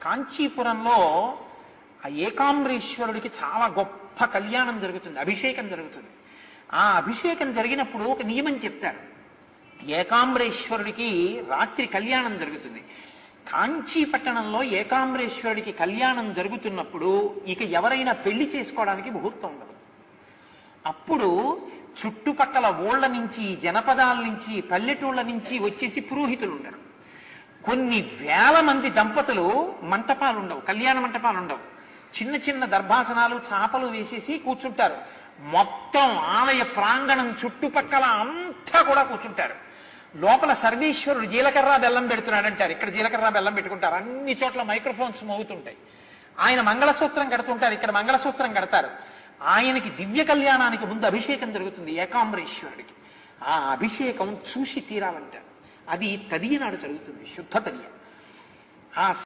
కాంచీపురంలో ఆ ఏకాంబరేశ్వరుడికి చాలా గొప్ప కళ్యాణం జరుగుతుంది, అభిషేకం జరుగుతుంది. ఆ అభిషేకం జరిగినప్పుడు ఒక నియమం చెప్తారు. ఏకాంబరేశ్వరుడికి రాత్రి కళ్యాణం జరుగుతుంది. కాంచీ పట్టణంలో ఏకాంబరేశ్వరుడికి కళ్యాణం జరుగుతున్నప్పుడు ఇక ఎవరైనా పెళ్లి చేసుకోవడానికి ముహూర్తం ఉండదు. అప్పుడు చుట్టుపక్కల ఊళ్ళ నుంచి, జనపదాల నుంచి, పల్లెటూళ్ళ నుంచి వచ్చేసి పురోహితులు ఉండరు. కొన్ని వేల మంది దంపతులు మంటపాలు ఉండవు, కళ్యాణ మంటపాలు ఉండవు. చిన్న చిన్న దర్భాసనాలు, చాపలు వేసేసి కూర్చుంటారు. మొత్తం ఆలయ ప్రాంగణం చుట్టుపక్కల అంతా కూడా కూర్చుంటారు. లోపల సర్వేశ్వరుడు జీలకర్ర బెల్లం పెడుతున్నాడంటారు. ఇక్కడ జీలకర్ర బెల్లం పెట్టుకుంటారు. అన్ని చోట్ల మైక్రోఫోన్స్ మోగుతుంటాయి. ఆయన మంగళసూత్రం కడుతుంటారు, ఇక్కడ మంగళసూత్రం కడతారు. ఆయనకి దివ్య కళ్యాణానికి ముందు అభిషేకం జరుగుతుంది ఏకాంబరేశ్వరుడికి. ఆ అభిషేకం చూసి తీరాలంటారు. అది తదియ నాడు జరుగుతుంది, శుద్ధ తదియ. ఆ